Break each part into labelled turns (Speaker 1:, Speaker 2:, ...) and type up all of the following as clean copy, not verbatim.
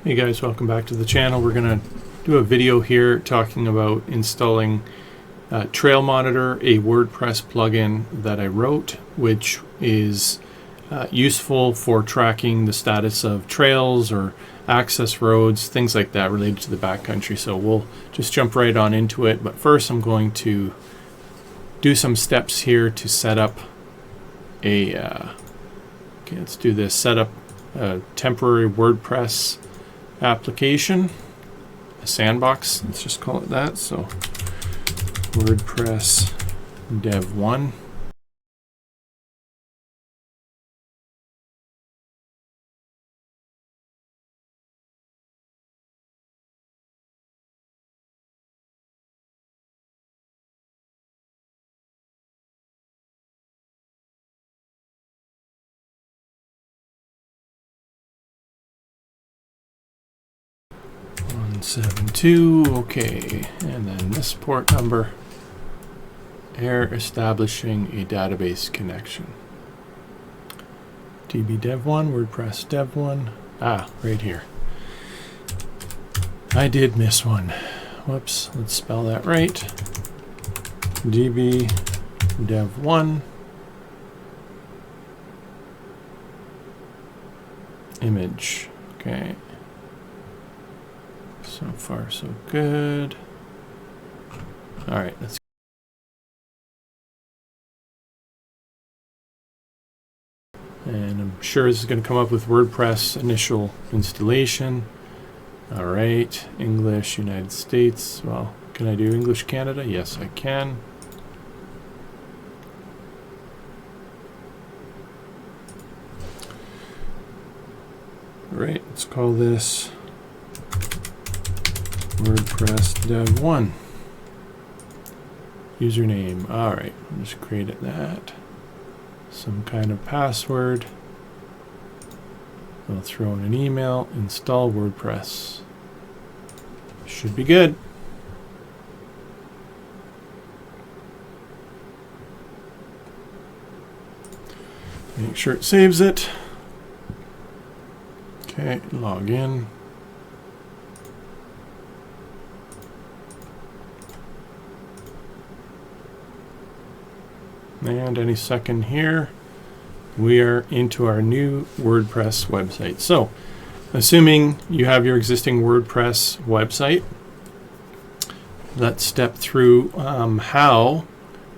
Speaker 1: Hey guys, welcome back to the channel. We're going to do a video here talking about installing Trail Monitor, a WordPress plugin that I wrote, which is useful for tracking the status of trails or access roads, things like that related to the backcountry. So we'll just jump right on into it. But first I'm going to do some steps here to set up a, okay, let's do this, set up a temporary WordPress application, a sandbox, let's just call it that. So WordPress dev 1. Okay, and then this port number, error establishing a database connection. DB dev 1, WordPress dev 1, right here. I did miss one. Whoops, let's spell that right. DB dev 1, image, okay. So far, so good. All right, let's. And I'm sure this is going to come up with WordPress initial installation. All right, English, United States. Well, can I do English Canada? Yes, I can. All right, let's call this WordPress dev 1. Username. All right, I'll just create that. Some kind of password. I'll throw in an email. Install WordPress. Should be good. Make sure it saves it. Okay, log in. And any second here, we are into our new WordPress website. So, assuming you have your existing WordPress website, let's step through how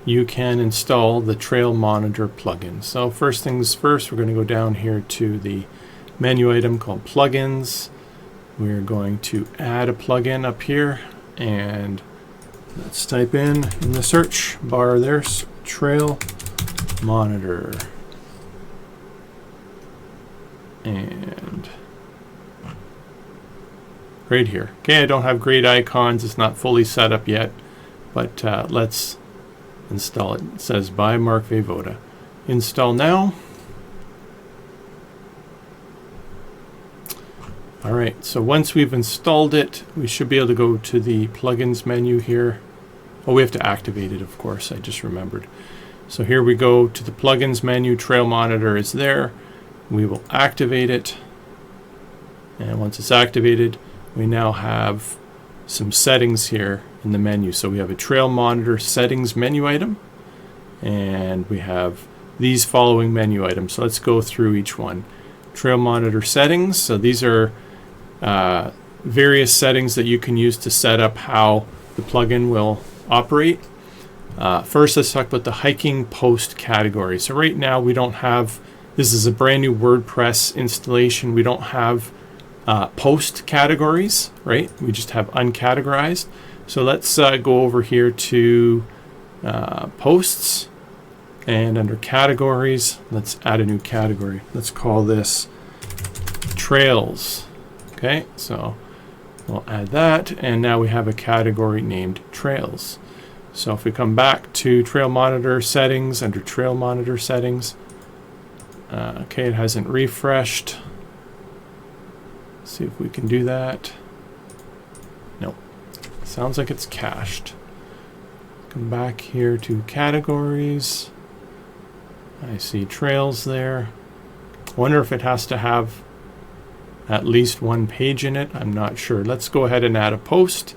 Speaker 1: you can install the Trail Monitor plugin. So first things first, we're going to go down here to the menu item called Plugins. We're going to add a plugin up here, and let's type in the search bar there, Trail Monitor, and right here. Okay, I don't have great icons, it's not fully set up yet, but let's install it. It says by Mark Voivoda. Install now. Alright, so once we've installed it, we should be able to go to the plugins menu here. Oh, we have to activate it, of course, I just remembered. So here we go to the plugins menu. Trail Monitor is there. We will activate it. And once it's activated, we now have some settings here in the menu. So we have a Trail Monitor settings menu item, and we have these following menu items. So let's go through each one. Trail Monitor settings. So these are various settings that you can use to set up how the plugin will operate. First, let's talk about the hiking post category. So right now we don't have, this is a brand new WordPress installation. We don't have post categories, right? We just have uncategorized. So let's go over here to posts, and under categories, let's add a new category. Let's call this trails. Okay, so we'll add that, and now we have a category named trails. So if we come back to Trail Monitor settings, under Trail Monitor settings, okay, it hasn't refreshed. Let's see if we can do that. Nope. Sounds like it's cached. Come back here to categories. I see trails there. Wonder if it has to have at least one page in it. I'm not sure. Let's go ahead and add a post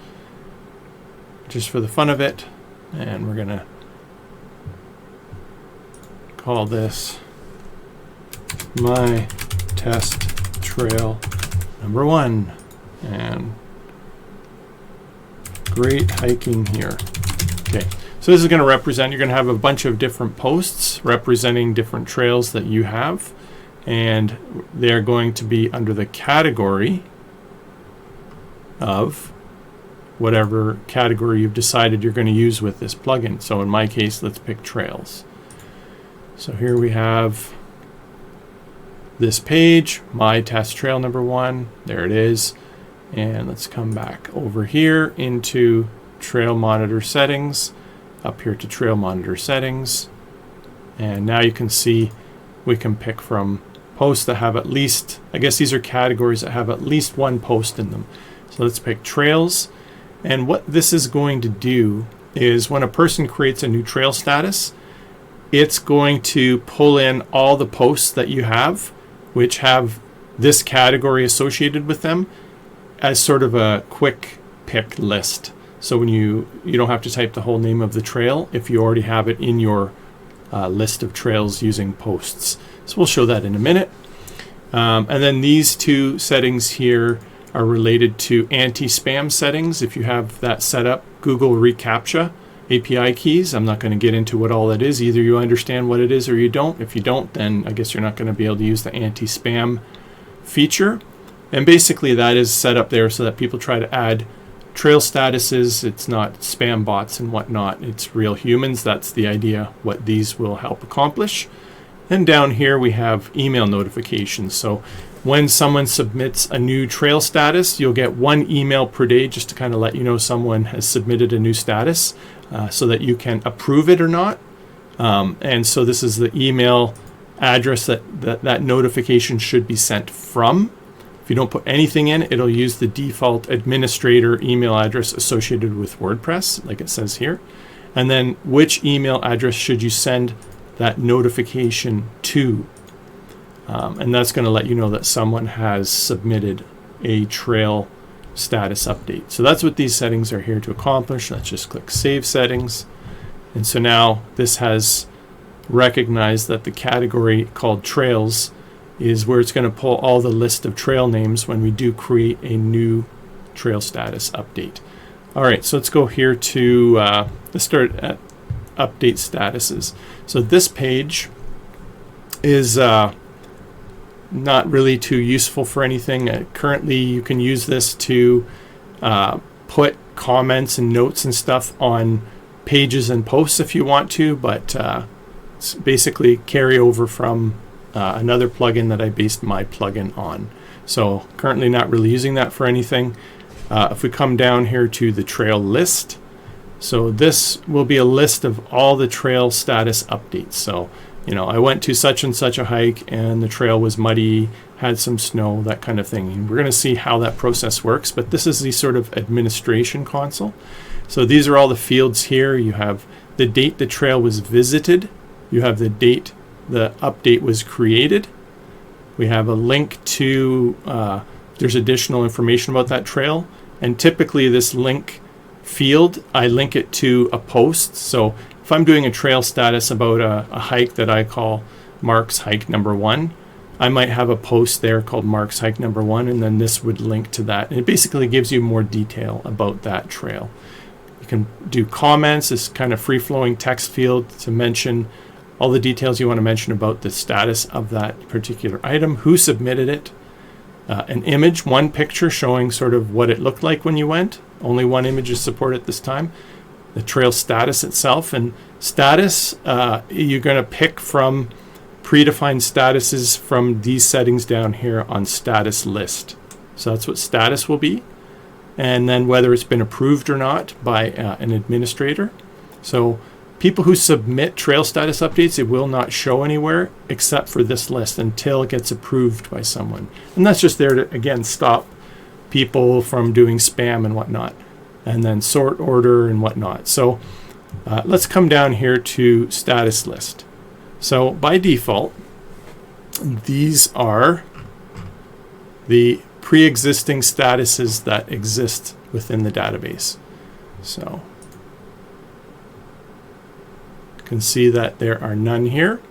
Speaker 1: just for the fun of it. And we're going to call this my test trail number 1. And great hiking here. Okay, so this is going to represent, you're going to have a bunch of different posts representing different trails that you have, and they're going to be under the category of whatever category you've decided you're going to use with this plugin. So in my case, let's pick trails. So here we have this page, my test trail number 1. There it is. And let's come back over here into Trail Monitor Settings, up here to Trail Monitor Settings. And now you can see we can pick from posts that have at least, I guess these are categories that have at least one post in them. So let's pick trails. And what this is going to do is when a person creates a new trail status, it's going to pull in all the posts that you have, which have this category associated with them, as sort of a quick pick list. So when you don't have to type the whole name of the trail if you already have it in your list of trails using posts. So we'll show that in a minute. And then these two settings here are related to anti-spam settings. If you have that set up, Google reCAPTCHA API keys. I'm not going to get into what all that is. Either you understand what it is or you don't. If you don't, then I guess you're not going to be able to use the anti-spam feature. And basically that is set up there so that people try to add trail statuses. It's not spam bots and whatnot. It's real humans. That's the idea, what these will help accomplish. And down here we have email notifications. So when someone submits a new trail status, you'll get 1 email per day just to kind of let you know someone has submitted a new status so that you can approve it or not. And so this is the email address that notification should be sent from. If you don't put anything in, it'll use the default administrator email address associated with WordPress, like it says here. And then which email address should you send that notification to? And that's going to let you know that someone has submitted a trail status update. So that's what these settings are here to accomplish. Let's just click Save Settings. And so now this has recognized that the category called Trails is where it's going to pull all the list of trail names when we do create a new trail status update. All right, so let's go here to let's start at update statuses. So this page is not really too useful for anything. Currently, you can use this to put comments and notes and stuff on pages and posts if you want to, but it's basically carry over from another plugin that I based my plugin on. So currently not really using that for anything. If we come down here to the trail list, so this will be a list of all the trail status updates. So, you know, I went to such and such a hike and the trail was muddy, had some snow, that kind of thing. And we're going to see how that process works, but this is the sort of administration console. So these are all the fields here. You have the date the trail was visited. You have the date the update was created. We have a link to, there's additional information about that trail. And typically this link field, I link it to a post. So if I'm doing a trail status about a hike that I call Mark's Hike Number 1, I might have a post there called Mark's Hike Number 1, and then this would link to that. And it basically gives you more detail about that trail. You can do comments, this kind of free-flowing text field to mention all the details you want to mention about the status of that particular item, who submitted it, an image, one picture showing sort of what it looked like when you went. Only one image is supported at this time. The trail status itself, and status, you're going to pick from predefined statuses from these settings down here on status list. So that's what status will be. And then whether it's been approved or not by an administrator. So people who submit trail status updates, it will not show anywhere except for this list until it gets approved by someone. And that's just there to, again, stop people from doing spam and whatnot, and then sort order and whatnot. So let's come down here to status list. So by default, these are the pre-existing statuses that exist within the database. So you can see that there are none here.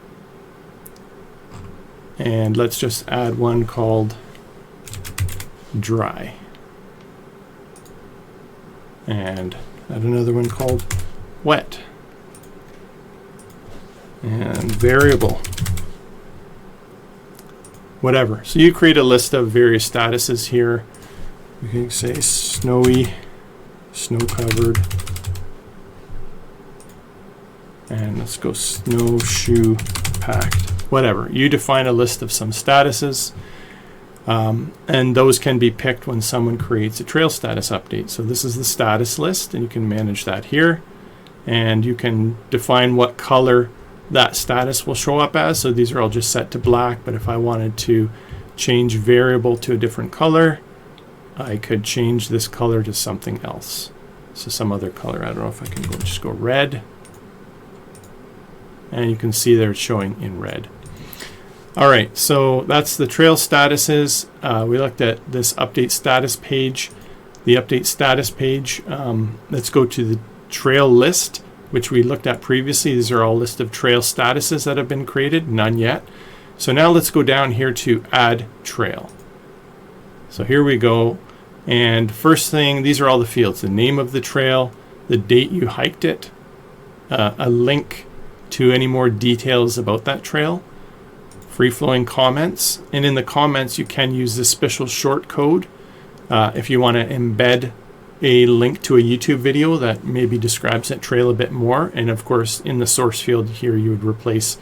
Speaker 1: And let's just add one called dry. And add another one called wet. And variable. Whatever. So you create a list of various statuses here. You can say snowy, snow-covered, and let's go snowshoe packed. Whatever. You define a list of some statuses, and those can be picked when someone creates a trail status update. So this is the status list, and you can manage that here, and you can define what color that status will show up as. So these are all just set to black, but if I wanted to change variable to a different color, I could change this color to something else. So some other color. I don't know if I can just go red. And you can see there it's showing in red. All right, so that's the trail statuses. We looked at this update status page. The update status page, let's go to the trail list, which we looked at previously. These are all a list of trail statuses that have been created, none yet. So now let's go down here to add trail. So here we go. And first thing, these are all the fields: the name of the trail, the date you hiked it, a link to any more details about that trail, free-flowing comments, and in the comments you can use this special short code if you want to embed a link to a YouTube video that maybe describes that trail a bit more. And of course, in the source field here, you would replace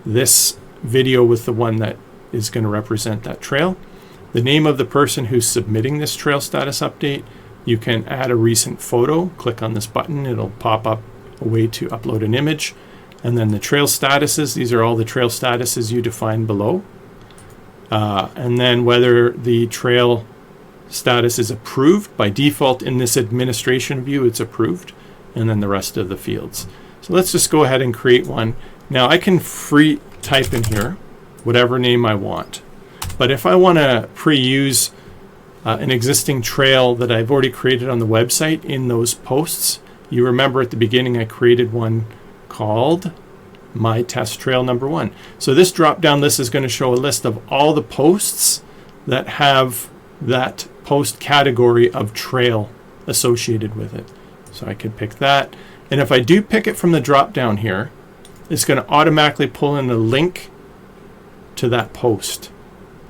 Speaker 1: this video with the one that is going to represent that trail. The name of the person who's submitting this trail status update. You can add a recent photo. Click on this button. It'll pop up a way to upload an image. And then the trail statuses. These are all the trail statuses you define below. And then whether the trail status is approved. By default in this administration view, it's approved. And then the rest of the fields. So let's just go ahead and create one. Now I can free type in here whatever name I want. But if I want to pre-use an existing trail that I've already created on the website in those posts, you remember at the beginning I created one called My Test Trail Number 1. So this drop-down list is going to show a list of all the posts that have that post category of trail associated with it. So I could pick that. And if I do pick it from the drop-down here, it's going to automatically pull in a link to that post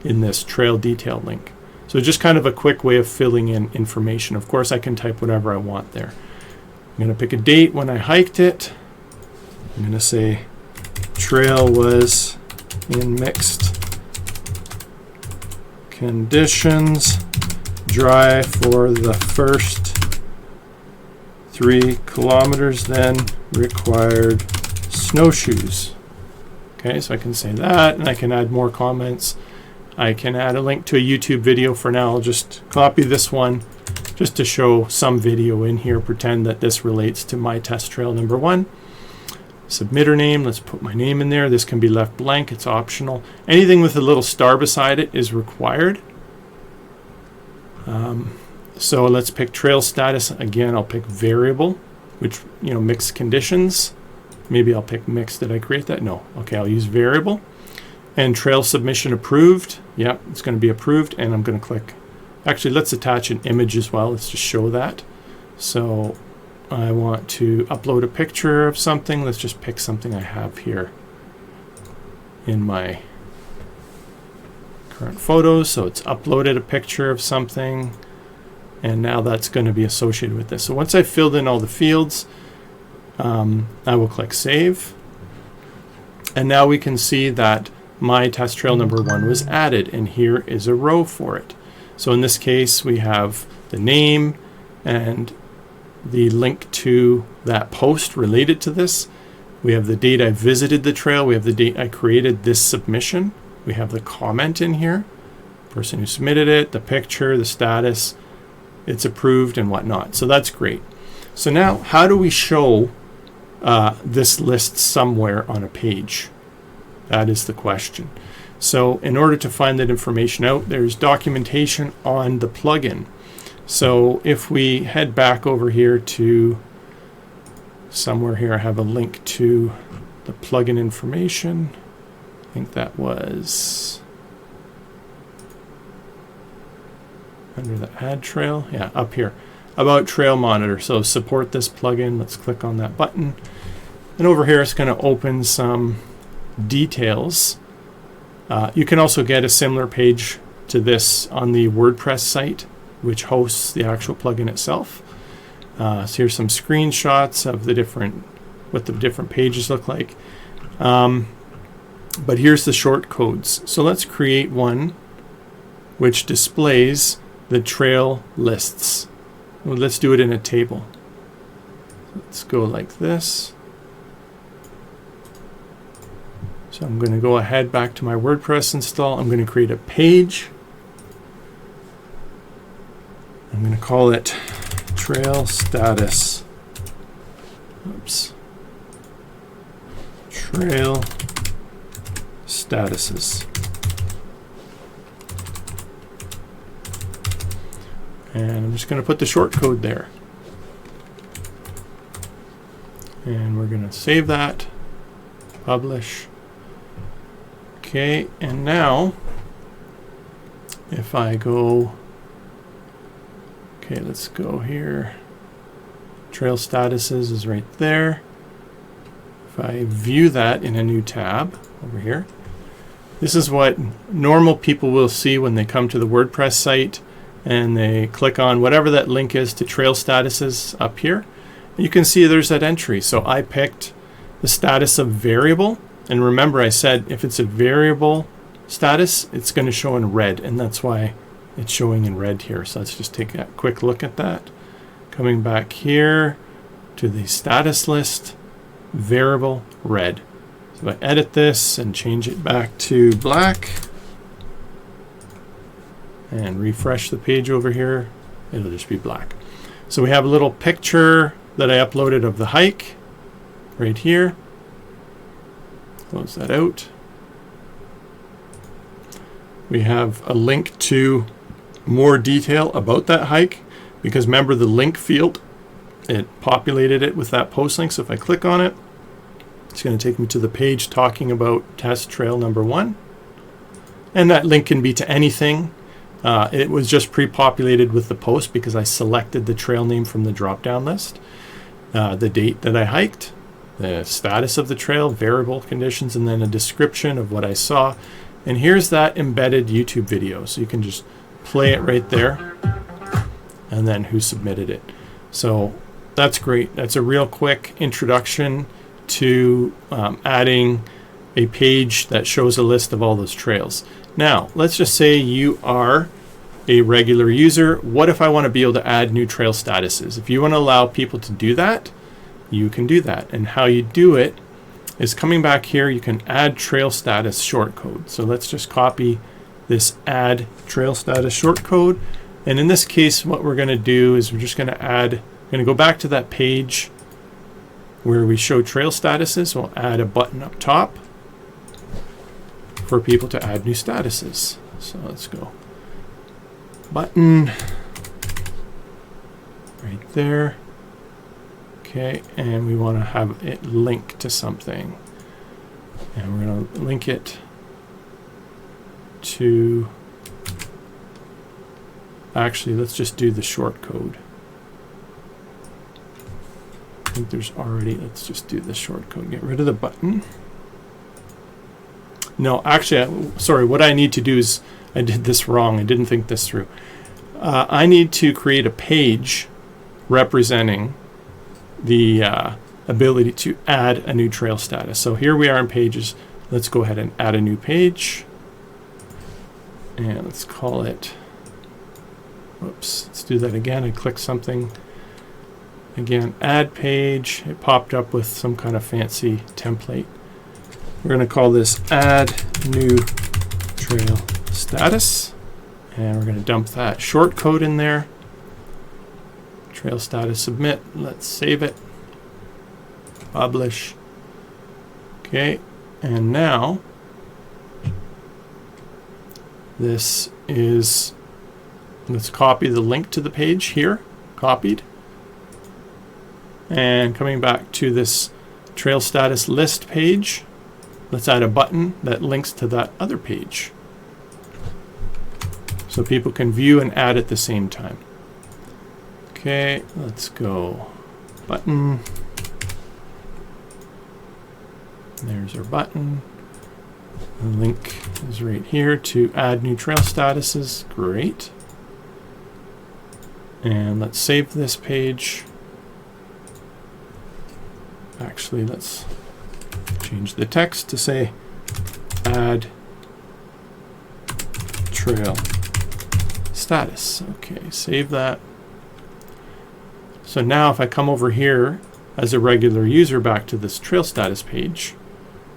Speaker 1: in this trail detail link. So just kind of a quick way of filling in information. Of course, I can type whatever I want there. I'm going to pick a date when I hiked it. I'm going to say trail was in mixed conditions, dry for the first 3 kilometers, then required snowshoes. Okay, so I can say that, and I can add more comments. I can add a link to a YouTube video. For now, I'll just copy this one just to show some video in here. Pretend that this relates to My Test Trail Number 1. Submitter name, let's put my name in there. This can be left blank, it's optional. Anything with a little star beside it is required. So let's pick trail status. Again, I'll pick variable, which, mixed conditions. Maybe I'll pick mixed. Did I create that? No. Okay, I'll use variable. And trail submission approved. Yep, it's going to be approved, and I'm going to click. Actually, let's attach an image as well. Let's just show that. So I want to upload a picture of something. Let's just pick something I have here in my current photos. So it's uploaded a picture of something, and now that's going to be associated with this. So once I've filled in all the fields, I will click Save. And now we can see that My Test Trail Number 1 was added, and here is a row for it. So in this case, we have the name and the link to that post related to this. We have the date I visited the trail. We have the date I created this submission. We have the comment in here, person who submitted it, the picture, the status, it's approved, and whatnot. So that's great. So now, how do we show this list somewhere on a page? That is the question. So in order to find that information out, there's documentation on the plugin. So if we head back over here to somewhere here, I have a link to the plugin information. I think that was under the add trail. Yeah, up here. About Trail Monitor. So support this plugin. Let's click on that button. And over here, it's going to open some details. You can also get a similar page to this on the WordPress site, which hosts the actual plugin itself. So here's some screenshots of what the different pages look like. But here's the short codes. So let's create one which displays the trail lists. Well, let's do it in a table. Let's go like this. So I'm going to go ahead back to my WordPress install. I'm going to create a page. I'm going to call it trail status. Oops. Trail statuses. And I'm just going to put the short code there. And we're going to save that, publish. Okay, and now if I go, okay, let's go here. Trail statuses is right there. If I view that in a new tab over here, this is what normal people will see when they come to the WordPress site and they click on whatever that link is to trail statuses up here. You can see there's that entry. So I picked the status of variable. And remember, I said if it's a variable status, it's going to show in red. And that's why it's showing in red here. So let's just take a quick look at that. Coming back here to the status list, variable red. So I edit this and change it back to black. And refresh the page over here. It'll just be black. So we have a little picture that I uploaded of the hike right here. Close that out. We have a link to more detail about that hike because remember the link field, it populated it with that post link. So if I click on it, it's going to take me to the page talking about test trail number 1. And that link can be to anything. It was just pre-populated with the post because I selected the trail name from the drop-down list, the date that I hiked, the status of the trail, variable conditions, and then a description of what I saw. And here's that embedded YouTube video. So you can just play it right there and then who submitted it. So that's great. That's a real quick introduction to adding a page that shows a list of all those trails. Now, let's just say you are a regular user. What if I want to be able to add new trail statuses? If you want to allow people to do that, you can do that. And how you do it is coming back here, you can add trail status shortcode. So let's just copy this add trail status shortcode. And in this case, what we're going to do is we're just going to go back to that page where we show trail statuses. We'll add a button up top for people to add new statuses. So let's go button right there. Okay, and we want to have it link to something. And we're going to link it to, actually, let's just do the short code. I think there's already, let's just do the short code. Get rid of the button. No, actually, sorry, what I need to do is, I did this wrong. I didn't think this through. I need to create a page representing the ability to add a new trail status. So here we are in pages. Let's go ahead and add a new page. And let's call it, whoops, let's do that again. I click something. Again, add page. It popped up with some kind of fancy template. We're going to call this add new trail status. And we're going to dump that short code in there. Trail status submit. Let's save it. Publish. Okay. And now This is, let's copy the link to the page here, copied. And coming back to this trail status list page, let's add a button that links to that other page, so people can view and add at the same time. Okay, let's go button. There's our button. The link is right here to add new trail statuses. Great. And let's save this page. Actually, let's change the text to say add trail status. Okay, save that. So now if I come over here as a regular user back to this trail status page,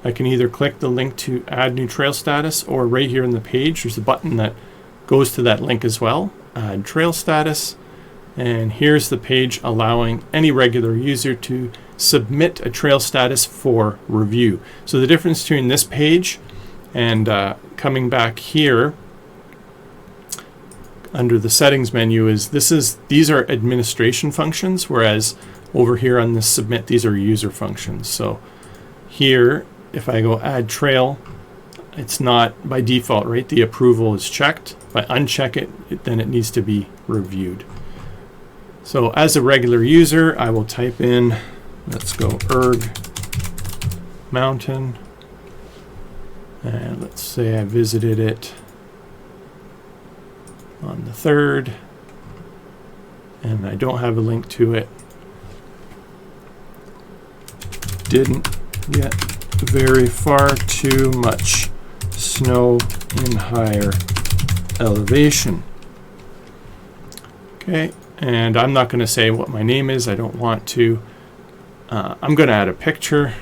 Speaker 1: I can either click the link to add new trail status, or right here in the page there's a button that goes to that link as well, add trail status. And here's the page allowing any regular user to submit a trail status for review. So the difference between this page and coming back here under the settings menu is these are administration functions, whereas over here on this submit, these are user functions. So here, if I go add trail, it's not by default, right? The approval is checked. If I uncheck it, then it needs to be reviewed. So as a regular user, I will type in, let's go erg mountain, and let's say I visited it on the 3rd, and I don't have a link to it. Didn't get very far, too much snow in higher elevation. Okay, and I'm not going to say what my name is. I don't want to. I'm going to add a picture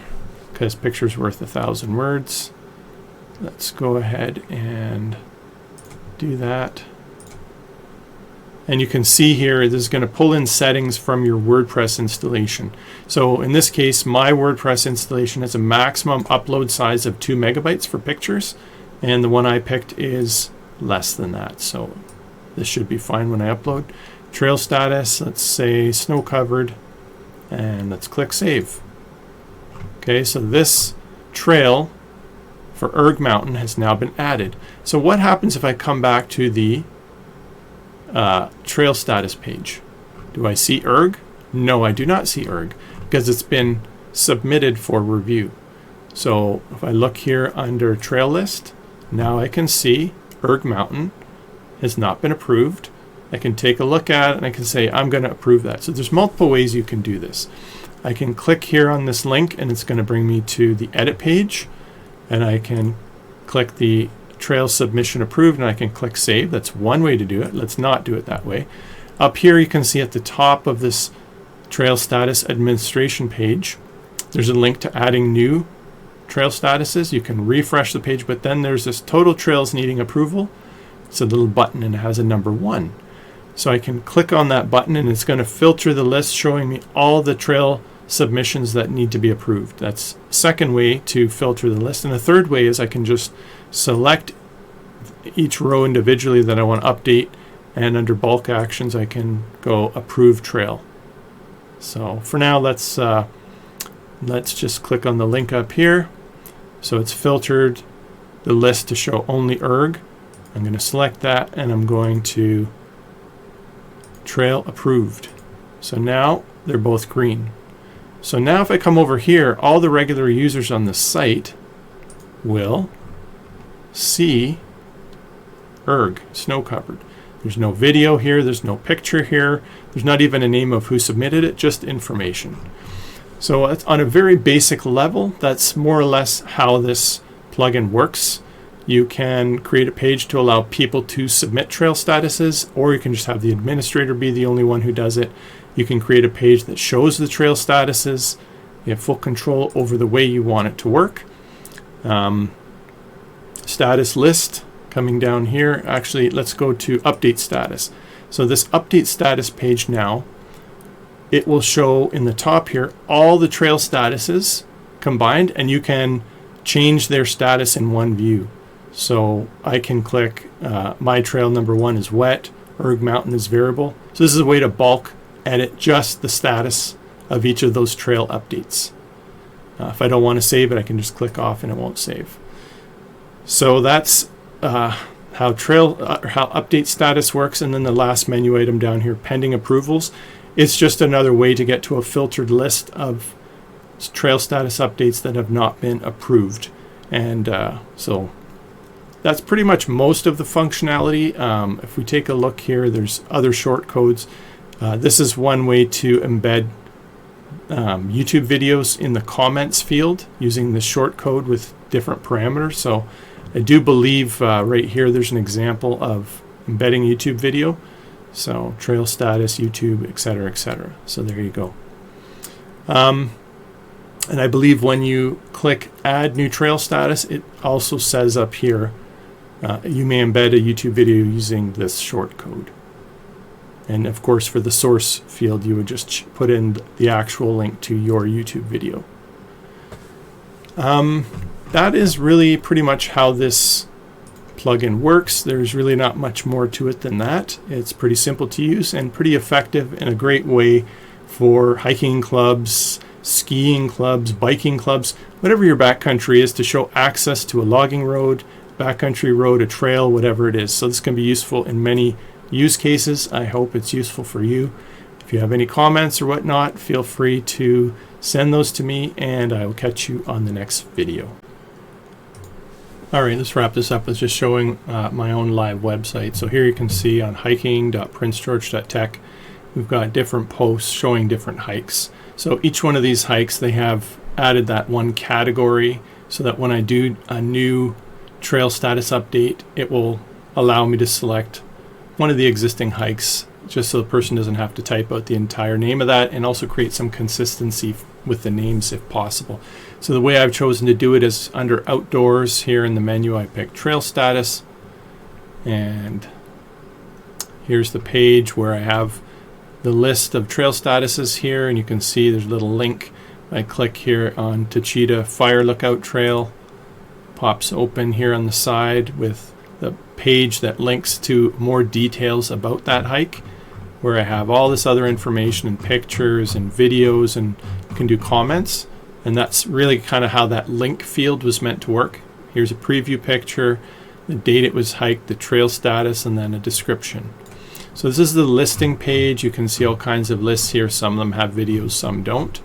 Speaker 1: because picture's worth 1,000 words. Let's go ahead and do that. And you can see here, this is going to pull in settings from your WordPress installation. So in this case, my WordPress installation has a maximum upload size of 2 megabytes for pictures, and the one I picked is less than that. So this should be fine when I upload. Trail status, let's say snow covered, and let's click save. Okay, so this trail for Erg Mountain has now been added. So what happens if I come back to the trail status page? Do I see Erg? No, I do not see Erg because it's been submitted for review. So if I look here under trail list, now I can see Erg Mountain has not been approved. I can take a look at it and I can say I'm going to approve that. So there's multiple ways you can do this. I can click here on this link and it's going to bring me to the edit page, and I can click the trail submission approved and I can click save. That's one way to do it. Let's not do it that way. Up here you can see at the top of this trail status administration page, there's a link to adding new trail statuses. You can refresh the page, but then there's this total trails needing approval. It's a little button and it has a number 1. So I can click on that button and it's going to filter the list showing me all the trail submissions that need to be approved. That's the second way to filter the list. And the third way is I can just select each row individually that I want to update, and under bulk actions I can go approve trail. So for now let's just click on the link up here. So it's filtered the list to show only Erg. I'm going to select that and I'm going to trail approved. So now they're both green. So now if I come over here, all the regular users on the site will see Erg, snow covered. There's no video here, there's no picture here, there's not even a name of who submitted it, just information. So it's on a very basic level, that's more or less how this plugin works. You can create a page to allow people to submit trail statuses, or you can just have the administrator be the only one who does it. You can create a page that shows the trail statuses. You have full control over the way you want it to work. Status list coming down here. Actually, let's go to update status. So this update status page now, it will show in the top here all the trail statuses combined, and you can change their status in one view. So I can click my trail number 1 is wet, Erg Mountain is variable. So this is a way to bulk edit just the status of each of those trail updates. If I don't want to save it, I can just click off and it won't save. So that's how update status works. And then the last menu item down here, pending approvals. It's just another way to get to a filtered list of trail status updates that have not been approved. And so that's pretty much most of the functionality. If we take a look here, there's other short codes. This is one way to embed YouTube videos in the comments field using the short code with different parameters. So I do believe right here there's an example of embedding YouTube video. So trail status, YouTube, etc., etc. So there you go. And I believe when you click add new trail status, it also says up here, you may embed a YouTube video using this short code. And of course, for the source field, you would just put in the actual link to your YouTube video. That is really pretty much how this plugin works. There's really not much more to it than that. It's pretty simple to use and pretty effective and a great way for hiking clubs, skiing clubs, biking clubs, whatever your backcountry is, to show access to a logging road, backcountry road, a trail, whatever it is. So this can be useful in many use cases. I hope it's useful for you. If you have any comments or whatnot, feel free to send those to me and I will catch you on the next video. Alright, let's wrap this up with just showing my own live website. So here you can see on hiking.princegeorge.tech, we've got different posts showing different hikes. So each one of these hikes, they have added that one category so that when I do a new trail status update, it will allow me to select one of the existing hikes, just so the person doesn't have to type out the entire name of that, and also create some consistency with the names if possible. So the way I've chosen to do it is under outdoors. Here in the menu I pick trail status, and here's the page where I have the list of trail statuses here, and you can see there's a little link. I click here on Tachita Fire Lookout Trail, pops open here on the side with the page that links to more details about that hike, where I have all this other information and pictures and videos, and you can do comments. And that's really kind of how that link field was meant to work. Here's a preview picture, the date it was hiked, the trail status, and then a description. So this is the listing page. You can see all kinds of lists here. Some of them have videos, some don't.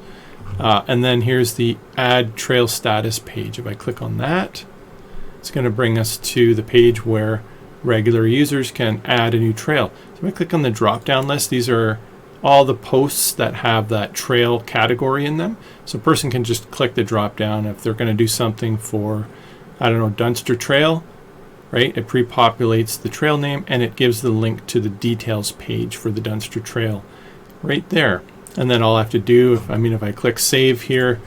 Speaker 1: And then here's the add trail status page. If I click on that, it's going to bring us to the page where regular users can add a new trail. So if I click on the drop-down list, these are all the posts that have that trail category in them. So a person can just click the drop-down if they're going to do something for, I don't know, Dunster Trail, right? It pre-populates the trail name and it gives the link to the details page for the Dunster Trail right there. And then all I have to do, if I click save here,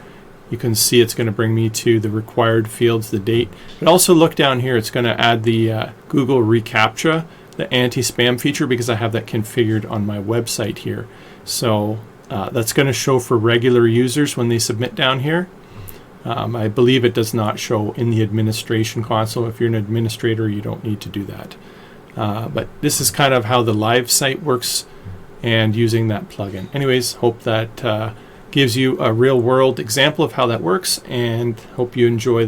Speaker 1: you can see it's going to bring me to the required fields, the date. But also look down here, it's going to add the Google reCAPTCHA, the anti-spam feature, because I have that configured on my website here. So that's going to show for regular users when they submit down here. I believe it does not show in the administration console. If you're an administrator, you don't need to do that. But this is kind of how the live site works and using that plugin. Anyways, hope that gives you a real world example of how that works, and hope you enjoy